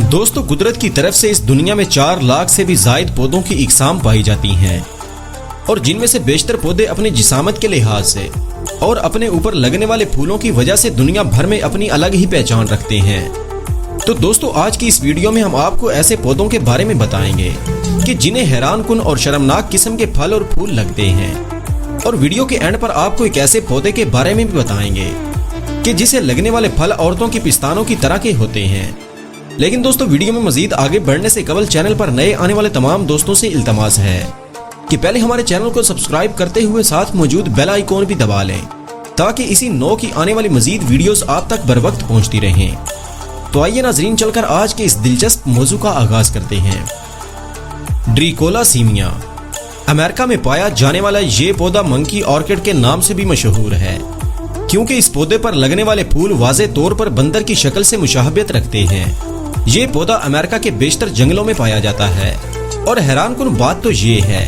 दोस्तों, कुदरत की तरफ से इस दुनिया में 4 लाख से भी जायद पौधों की इकसाम पाई जाती हैं और जिनमें से बेशतर पौधे अपनी जिसामत के लिहाज से और अपने ऊपर लगने वाले फूलों की वजह से दुनिया भर में अपनी अलग ही पहचान रखते हैं। तो दोस्तों, आज की इस वीडियो में हम आपको ऐसे पौधों के बारे में बताएंगे कि जिन्हें हैरानकुन और शर्मनाक किस्म के फल और फूल लगते हैं, और वीडियो के एंड पर आपको एक ऐसे पौधे के बारे में भी बताएंगे कि जिसे लगने वाले फल औरतों की पिस्तानों की तरह के होते हैं। लेकिन दोस्तों, वीडियो में मजीद आगे बढ़ने से कबल चैनल पर नए आने वाले तमाम दोस्तों से इल्तमास है कि पहले हमारे चैनल को सब्सक्राइब करते हुए साथ मौजूद बेल आइकॉन भी दबा लें ताकि इसी नौ की आने वाली मजीद वीडियोस आप तक बर वक्त पहुंचती रहें। तो आइए नाजरीन, चलकर आज के इस दिलचस्प मौजू का आगाज करते हैं। ड्रीकोला सीमिया अमेरिका में पाया जाने वाला ये पौधा मंकी ऑर्किड के नाम से भी मशहूर है, क्योंकि इस पौधे पर लगने वाले फूल वाज़े तौर पर बंदर की शक्ल से मुशाहबत रखते हैं। ये पौधा अमेरिका के बेशतर जंगलों में पाया जाता है और हैरानकुन बात तो ये है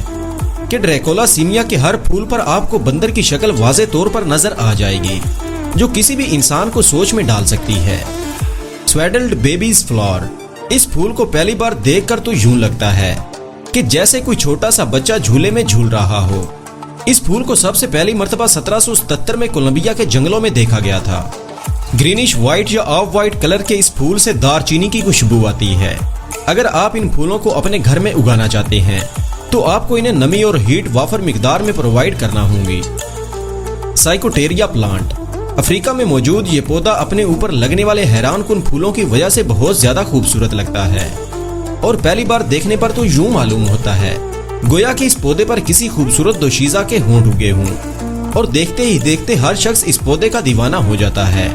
कि ड्रीकोला सीमिया के हर फूल पर आपको बंदर की शक्ल वाज़े तौर पर नजर आ जाएगी, जो किसी भी इंसान को सोच में डाल सकती है। स्वेडल्ड बेबीज फ्लावर, इस फूल को पहली बार देखकर तो यूं लगता है कि जैसे कोई छोटा सा बच्चा झूले में झूल रहा हो। इस फूल को सबसे पहली मर्तबा 1777 में कोलंबिया के जंगलों में देखा गया था। ग्रीनिश व्हाइट या ऑफ व्हाइट कलर के इस फूल से दारचीनी की खुशबू आती है। अगर आप इन फूलों को अपने घर में उगाना चाहते हैं तो आपको इन्हें नमी और हीट वाफर मिकदार में प्रोवाइड करना होगी। साइकोटेरिया प्लांट, अफ्रीका में मौजूद ये पौधा अपने ऊपर लगने वाले हैरानकुन फूलों की वजह से बहुत ज्यादा खूबसूरत लगता है और पहली बार देखने पर तो यूं मालूम होता है गोया कि इस पौधे पर किसी खूबसूरत दोशीज़ा के होंठ उगे हों, और देखते ही देखते हर शख्स इस पौधे का दीवाना हो जाता है।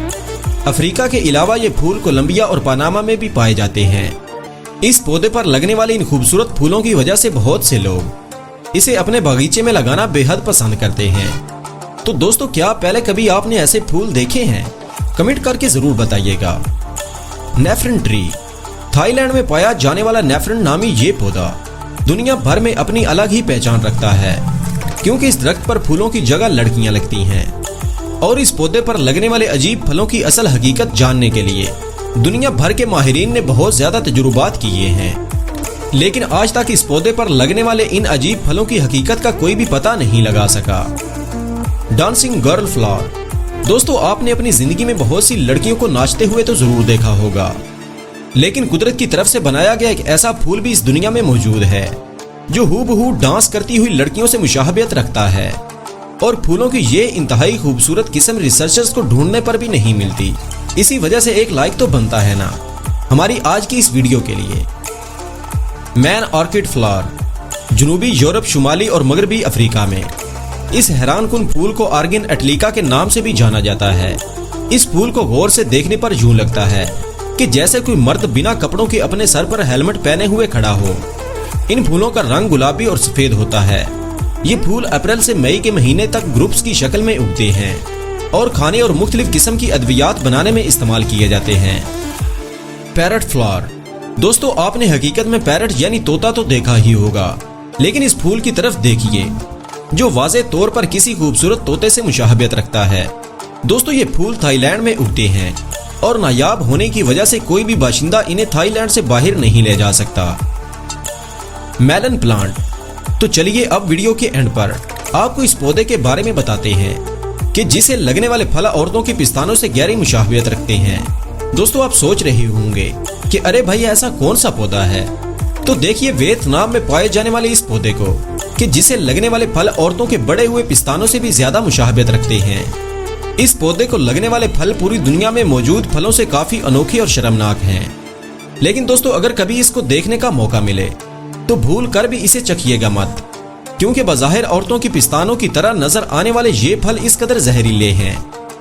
अफ्रीका के अलावा ये फूल कोलंबिया और पनामा में भी पाए जाते हैं। इस पौधे पर लगने वाले इन खूबसूरत फूलों की वजह से बहुत से लोग इसे अपने बगीचे में लगाना बेहद पसंद करते हैं। तो दोस्तों, क्या पहले कभी आपने ऐसे फूल देखे हैं? कमेंट करके जरूर बताइएगा। नेफ्रिन ट्री, थाईलैंड में पाया जाने वाला नेफ्रिन नामी ये पौधा दुनिया भर में अपनी अलग ही पहचान रखता है, क्योंकि इस दरख्त पर फूलों की जगह लड़कियां लगती हैं। और इस पौधे पर लगने वाले अजीब फलों की असल हकीकत जानने के लिए दुनिया भर के माहिरीन ने बहुत ज्यादा तजुर्बात किए हैं, लेकिन आज तक इस पौधे पर लगने वाले इन अजीब फलों की हकीकत का कोई भी पता नहीं लगा सका। डांसिंग गर्ल फ्लावर, दोस्तों, आपने अपनी जिंदगी में बहुत सी लड़कियों को नाचते हुए तो जरूर देखा होगा, लेकिन कुदरत की तरफ से बनाया गया एक ऐसा फूल भी इस दुनिया में मौजूद है जो हूबहू डांस करती हुई लड़कियों से मुशाहबत रखता है। और फूलों की ये इंतहाई खूबसूरत किस्म रिसर्चर्स को ढूंढने पर भी नहीं मिलती। इसी वजह से एक लाइक तो बनता है ना हमारी आज की इस वीडियो के लिए। मैन ऑर्किड फ्लावर, जनूबी यूरोप, शुमाली और मगरबी अफ्रीका में इस हैरानकुन फूल को आर्गिन एटलिका के नाम से भी जाना जाता है। इस फूल को गौर से देखने पर यूं लगता है कि जैसे कोई मर्द बिना कपड़ों के अपने सर पर हेलमेट पहने हुए खड़ा हो। इन फूलों का रंग गुलाबी और सफेद होता है। ये फूल अप्रैल से मई के महीने तक ग्रुप्स की शक्ल में उगते हैं और खाने और मुख्तलिफ किस्म की अद्वियात बनाने में इस्तेमाल किए जाते हैं। पैरट फ्लावर, दोस्तों, आपने हकीकत में पैरट यानी तोता तो देखा ही होगा, लेकिन इस फूल की तरफ देखिए जो वाज़े तौर पर किसी खूबसूरत तोते से मुशाहबत रखता है। दोस्तों, ये फूल थाईलैंड में उगते हैं और नायाब होने की वजह से कोई भी बाशिंदा इन्हें थाईलैंड से बाहर नहीं ले जा सकता। मेलन प्लांट, तो चलिए अब वीडियो के एंड पर आपको इस पौधे के बारे में बताते हैं कि जिसे लगने वाले फल औरतों की पिस्तानों से गहरी मुशाहबत रखते हैं। दोस्तों, आप सोच रहे होंगे कि अरे भाई, ऐसा कौन सा पौधा है? तो देखिए वियतनाम में पाए जाने वाले इस पौधे को कि जिसे लगने वाले फल औरतों के बड़े हुए पिस्तानों से भी ज्यादा मुशाहबत रखते हैं। इस पौधे को लगने वाले फल पूरी दुनिया में मौजूद फलों से काफी अनोखे और शर्मनाक हैं, लेकिन दोस्तों, अगर कभी इसको देखने का मौका मिले तो भूल कर भी इसे चखिएगा मत, क्योंकि बज़ाहिर औरतों की पिस्तानों की तरह नजर आने वाले ये फल इस कदर जहरीले हैं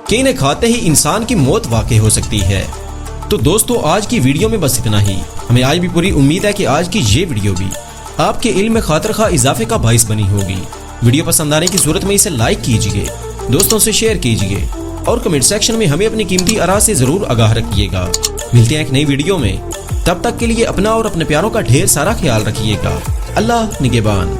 कि इन्हें खाते ही इंसान की मौत वाक़ई हो सकती है। तो दोस्तों, आज की वीडियो में बस इतना ही। हमें आज भी पूरी उम्मीद है कि आज की ये वीडियो भी आपके इल्म में खातिर इजाफे का बाइस बनी होगी। वीडियो पसंद आने की सूरत में इसे लाइक कीजिए, दोस्तों से शेयर कीजिए और कमेंट सेक्शन में हमें अपनी कीमती आरा से जरूर आगाह रखिएगा। मिलते हैं एक नई वीडियो में, तब तक के लिए अपना और अपने प्यारों का ढेर सारा ख्याल रखिएगा। अल्लाह निगहबान।